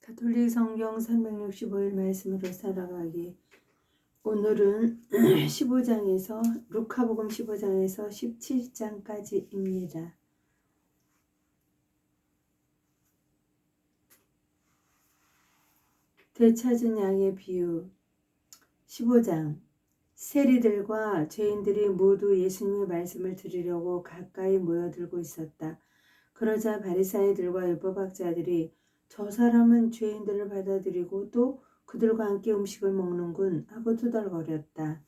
가톨릭 성경 365일 말씀으로 살아가기. 오늘은 15장에서 루카복음 15장에서 17장까지입니다. 되찾은 양의 비유. 15장. 세리들과 죄인들이 모두 예수님의 말씀을 들으려고 가까이 모여들고 있었다. 그러자 바리사이들과 율법학자들이 저 사람은 죄인들을 받아들이고 또 그들과 함께 음식을 먹는군 하고 투덜거렸다.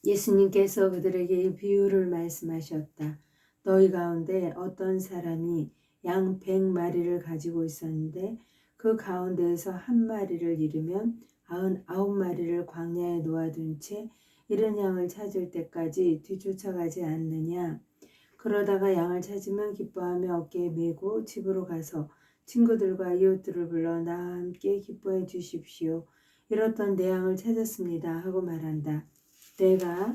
예수님께서 그들에게 이 비유를 말씀하셨다. 너희 가운데 어떤 사람이 양 100마리를 가지고 있었는데 그 가운데에서 한 마리를 잃으면 99마리를 광야에 놓아둔 채 잃은 양을 찾을 때까지 뒤쫓아가지 않느냐. 그러다가 양을 찾으면 기뻐하며 어깨에 메고 집으로 가서 친구들과 이웃들을 불러 나와 함께 기뻐해 주십시오. 잃었던 내 양을 찾았습니다 하고 말한다. 내가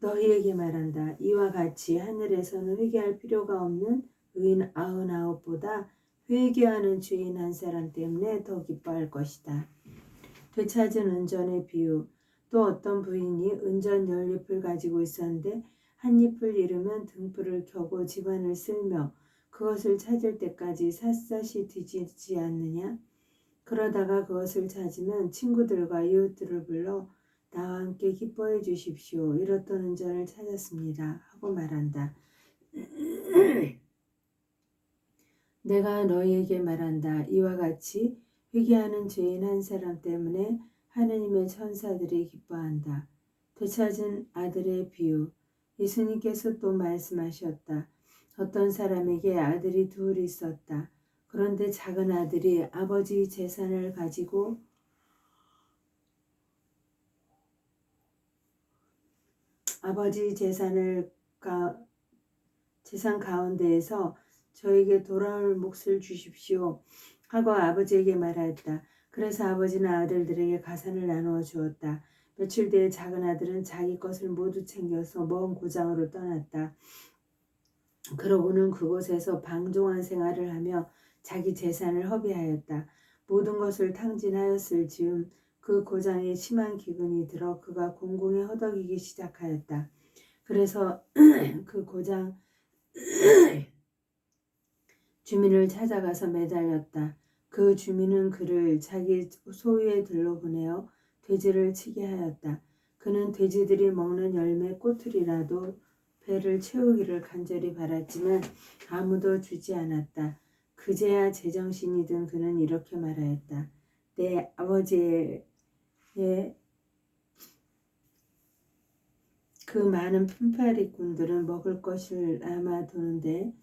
너희에게 말한다. 이와 같이 하늘에서는 회개할 필요가 없는 의인 99보다 회개하는 죄인 한 사람 때문에 더 기뻐할 것이다. 되찾은 은전의 비유. 또 어떤 부인이 은전 10잎을 가지고 있었는데 한 잎을 잃으면 등불을 켜고 집안을 쓸며 그것을 찾을 때까지 샅샅이 뒤지지 않느냐? 그러다가 그것을 찾으면 친구들과 이웃들을 불러 나와 함께 기뻐해 주십시오. 잃었던 은전을 찾았습니다 하고 말한다. 내가 너희에게 말한다. 이와 같이 회개하는 죄인 한 사람 때문에 하느님의 천사들이 기뻐한다. 되찾은 아들의 비유. 예수님께서 또 말씀하셨다. 어떤 사람에게 아들이 둘 있었다. 그런데 작은 아들이 아버지 재산을 가지고 아버지 재산 가운데에서 저에게 돌아올 몫을 주십시오 하고 아버지에게 말하였다. 그래서 아버지는 아들들에게 가산을 나누어 주었다. 며칠 뒤에 작은 아들은 자기 것을 모두 챙겨서 먼 고장으로 떠났다. 그러고는 그곳에서 방종한 생활을 하며 자기 재산을 허비하였다. 모든 것을 탕진하였을 즈음 그 고장에 심한 기근이 들어 그가 공공에 허덕이기 시작하였다. 그래서 그 고장 주민을 찾아가서 매달렸다. 그 주민은 그를 자기 소유의 들로 보내어 돼지를 치게 하였다. 그는 돼지들이 먹는 열매 꼬투리라도 배를 채우기를 간절히 바랐지만 아무도 주지 않았다. 그제야 제정신이 든 그는 이렇게 말하였다. 내 아버지의 그 많은 품팔이꾼들은 먹을 것을 아마 두는데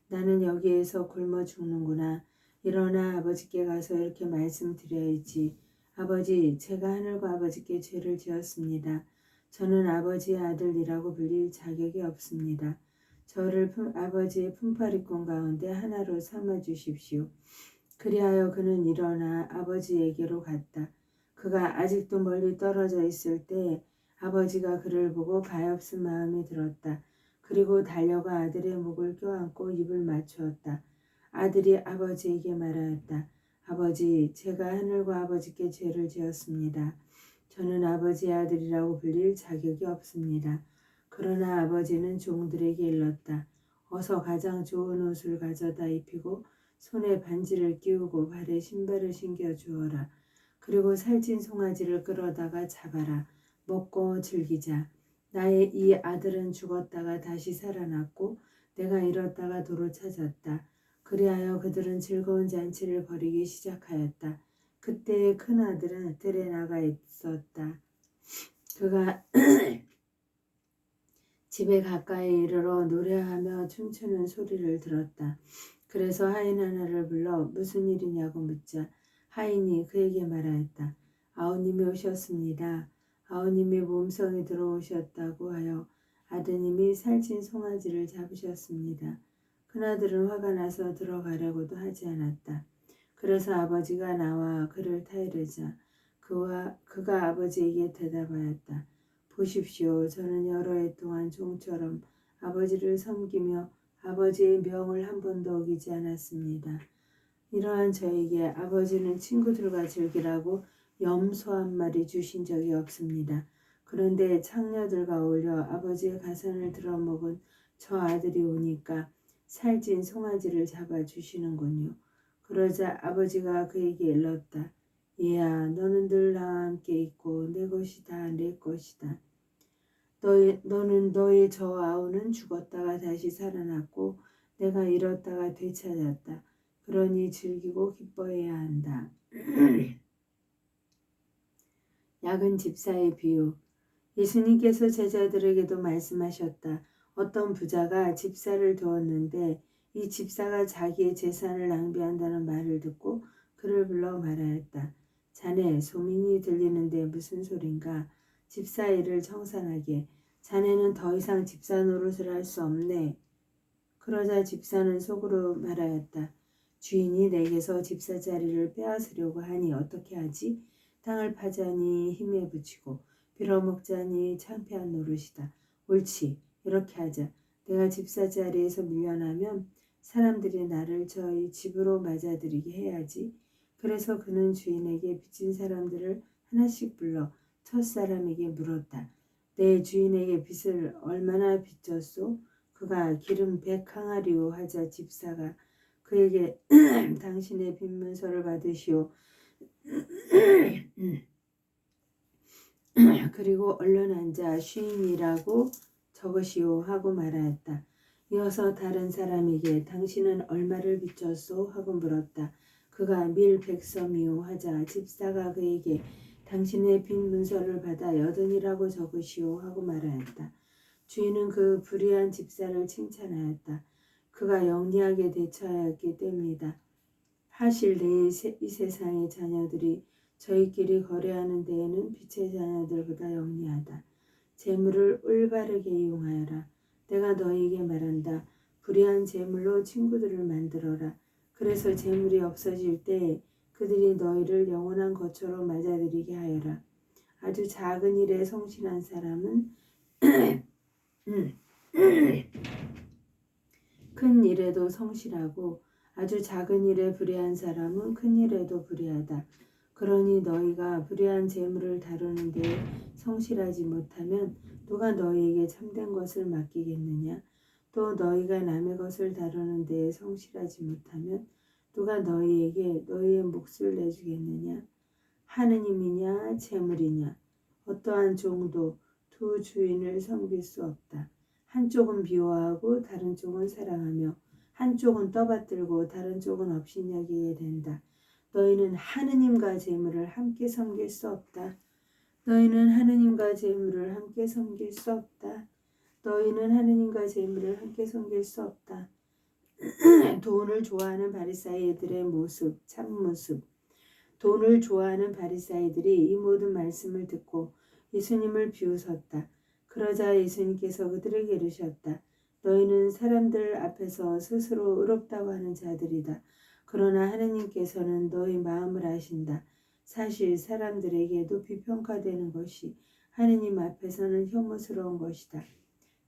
나는 여기에서 굶어 죽는구나. 일어나 아버지께 가서 이렇게 말씀드려야지. 아버지, 제가 하늘과 아버지께 죄를 지었습니다. 저는 아버지의 아들이라고 불릴 자격이 없습니다. 저를 아버지의 품팔이꾼 가운데 하나로 삼아 주십시오. 그리하여 그는 일어나 아버지에게로 갔다. 그가 아직도 멀리 떨어져 있을 때 아버지가 그를 보고 가엾은 마음이 들었다. 그리고 달려가 아들의 목을 껴안고 입을 맞추었다. 아들이 아버지에게 말하였다. 아버지, 제가 하늘과 아버지께 죄를 지었습니다. 저는 아버지의 아들이라고 불릴 자격이 없습니다. 그러나 아버지는 종들에게 일렀다. 어서 가장 좋은 옷을 가져다 입히고 손에 반지를 끼우고 발에 신발을 신겨 주어라. 그리고 살찐 송아지를 끌어다가 잡아라. 먹고 즐기자. 나의 이 아들은 죽었다가 다시 살아났고 내가 잃었다가 도로 찾았다. 그리하여 그들은 즐거운 잔치를 벌이기 시작하였다. 그때의 큰아들은 들에 나가 있었다. 그가 집에 가까이 이르러 노래하며 춤추는 소리를 들었다. 그래서 하인 하나를 불러 무슨 일이냐고 묻자 하인이 그에게 말하였다. 아우님이 오셨습니다. 아우님이 몸성이 들어오셨다고 하여 아드님이 살찐 송아지를 잡으셨습니다. 큰아들은 화가 나서 들어가려고도 하지 않았다. 그래서 아버지가 나와 그를 타이르자 그가 아버지에게 대답하였다. 보십시오. 저는 여러 해 동안 종처럼 아버지를 섬기며 아버지의 명을 한 번도 어기지 않았습니다. 이러한 저에게 아버지는 친구들과 즐기라고 염소 한 마리 주신 적이 없습니다. 그런데 창녀들과 어울려 아버지의 가산을 들어먹은 저 아들이 오니까 살찐 송아지를 잡아 주시는군요. 그러자 아버지가 그에게 일렀다. 얘야, 너는 늘 나와 함께 있고 내 것이 다 내 것이다. 너는 너의 저 아우는 죽었다가 다시 살아났고 내가 잃었다가 되찾았다. 그러니 즐기고 기뻐해야 한다. 약은 집사의 비유. 예수님께서 제자들에게도 말씀하셨다. 어떤 부자가 집사를 두었는데 이 집사가 자기의 재산을 낭비한다는 말을 듣고 그를 불러 말하였다. 자네, 소민이 들리는데 무슨 소린가? 집사 일을 청산하게. 자네는 더 이상 집사 노릇을 할 수 없네. 그러자 집사는 속으로 말하였다. 주인이 내게서 집사 자리를 빼앗으려고 하니 어떻게 하지? 땅을 파자니 힘에 부치고 빌어먹자니 창피한 노릇이다. 옳지, 이렇게 하자. 내가 집사 자리에서 밀려나면 사람들이 나를 저희 집으로 맞아들이게 해야지. 그래서 그는 주인에게 빚진 사람들을 하나씩 불러 첫사람에게 물었다. 내 주인에게 빚을 얼마나 빚졌소? 그가 기름 100항아리오 하자 집사가 그에게 당신의 빚문서를 받으시오. 그리고 얼른 앉아 쉰이라고 적으시오 하고 말하였다. 이어서 다른 사람에게 당신은 얼마를 빚졌소? 하고 물었다. 그가 밀 100섬이오 하자 집사가 그에게 당신의 빚 문서를 받아 80이라고 적으시오 하고 말하였다. 주인은 그 불의한 집사를 칭찬하였다. 그가 영리하게 대처하였기 때문이다. 사실 이 세상의 자녀들이 저희끼리 거래하는 데에는 빛의 자녀들보다 영리하다. 재물을 올바르게 이용하여라. 내가 너희에게 말한다. 불의한 재물로 친구들을 만들어라. 그래서 재물이 없어질 때 그들이 너희를 영원한 거처로 맞아들이게 하여라. 아주 작은 일에 성실한 사람은 큰 일에도 성실하고 아주 작은 일에 불의한 사람은 큰 일에도 불의하다. 그러니 너희가 불의한 재물을 다루는 데 성실하지 못하면 누가 너희에게 참된 것을 맡기겠느냐? 또 너희가 남의 것을 다루는 데 성실하지 못하면 누가 너희에게 너희의 몫을 내주겠느냐? 하느님이냐 재물이냐? 어떠한 종도 두 주인을 섬길 수 없다. 한쪽은 미워하고 다른 쪽은 사랑하며 한쪽은 떠받들고 다른 쪽은 업신여기게 된다. 너희는 하느님과 재물을 함께 섬길 수 없다. 너희는 하느님과 재물을 함께 섬길 수 없다. 너희는 하느님과 재물을 함께 섬길 수 없다. 돈을 좋아하는 바리사이들의 모습, 참모습. 돈을 좋아하는 바리사이들이 이 모든 말씀을 듣고 예수님을 비웃었다. 그러자 예수님께서 그들에게 이르셨다. 너희는 사람들 앞에서 스스로 의롭다고 하는 자들이다. 그러나 하느님께서는 너희 마음을 아신다. 사실 사람들에게 높이 평가되는 것이 하느님 앞에서는 혐오스러운 것이다.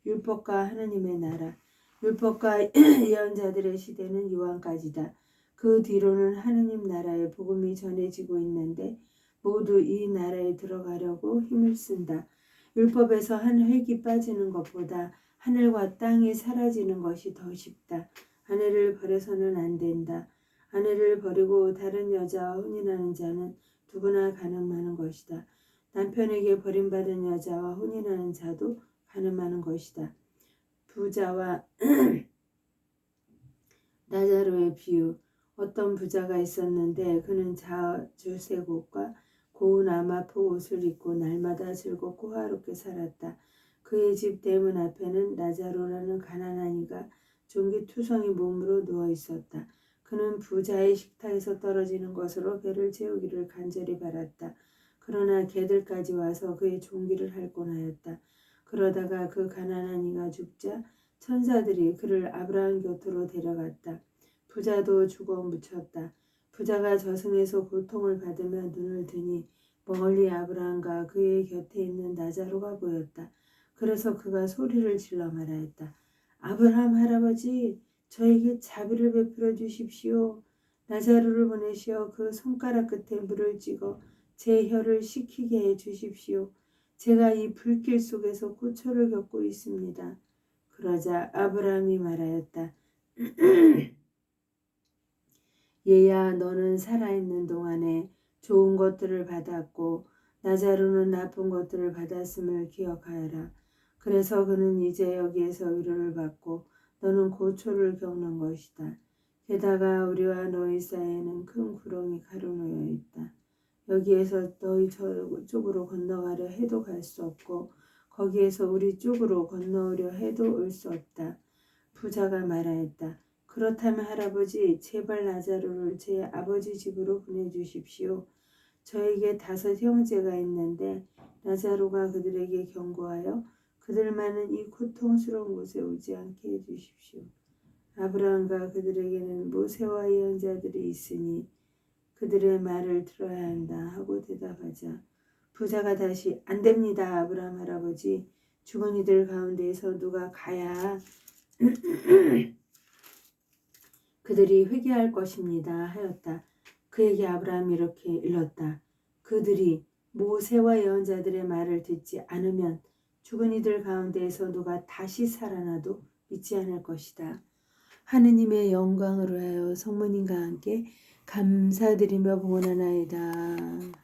율법과 하느님의 나라. 율법과 예언자들의 시대는 요한까지다. 그 뒤로는 하느님 나라의 복음이 전해지고 있는데 모두 이 나라에 들어가려고 힘을 쓴다. 율법에서 한 획이 빠지는 것보다 하늘과 땅이 사라지는 것이 더 쉽다. 아내를 버려서는 안 된다. 아내를 버리고 다른 여자와 혼인하는 자는 누구나 가늠하는 것이다. 남편에게 버림받은 여자와 혼인하는 자도 가늠하는 것이다. 부자와 나자로의 비유. 어떤 부자가 있었는데 그는 자주색옷과 고운 아마포 옷을 입고 날마다 즐겁고 화롭게 살았다. 그의 집 대문 앞에는 나자로라는 가난한 이가 종기투성이 몸으로 누워 있었다. 그는 부자의 식탁에서 떨어지는 것으로 배를 채우기를 간절히 바랐다. 그러나 개들까지 와서 그의 종기를 핥곤 하였다. 그러다가 그 가난한 이가 죽자 천사들이 그를 아브라함 곁으로 데려갔다. 부자도 죽어 묻혔다. 부자가 저승에서 고통을 받으며 눈을 드니 멀리 아브라함과 그의 곁에 있는 나자로가 보였다. 그래서 그가 소리를 질러 말하였다. 아브라함 할아버지, 저에게 자비를 베풀어 주십시오. 나사로를 보내시어 그 손가락 끝에 물을 찍어 제 혀를 식히게 해 주십시오. 제가 이 불길 속에서 고초를 겪고 있습니다. 그러자 아브라함이 말하였다. 얘야, 너는 살아있는 동안에 좋은 것들을 받았고 나사로는 나쁜 것들을 받았음을 기억하여라. 그래서 그는 이제 여기에서 위로를 받고 너는 고초를 겪는 것이다. 게다가 우리와 너희 사이에는 큰 구렁이 가로놓여 있다. 여기에서 너희 저쪽으로 건너가려 해도 갈 수 없고 거기에서 우리 쪽으로 건너오려 해도 올 수 없다. 부자가 말하였다. 그렇다면 할아버지, 제발 나사로를 제 아버지 집으로 보내주십시오. 저에게 5 형제가 있는데 나사로가 그들에게 경고하여 그들만은 이 고통스러운 곳에 오지 않게 해주십시오. 아브라함과 그들에게는 모세와 예언자들이 있으니 그들의 말을 들어야 한다 하고 대답하자 부자가 다시 안 됩니다. 아브라함 할아버지, 죽은 이들 가운데에서 누가 가야 그들이 회개할 것입니다 하였다. 그에게 아브라함이 이렇게 일렀다. 그들이 모세와 예언자들의 말을 듣지 않으면 죽은 이들 가운데에서 누가 다시 살아나도 믿지 않을 것이다. 하느님의 영광으로 하여 성모님과 함께 감사드리며 봉헌하나이다.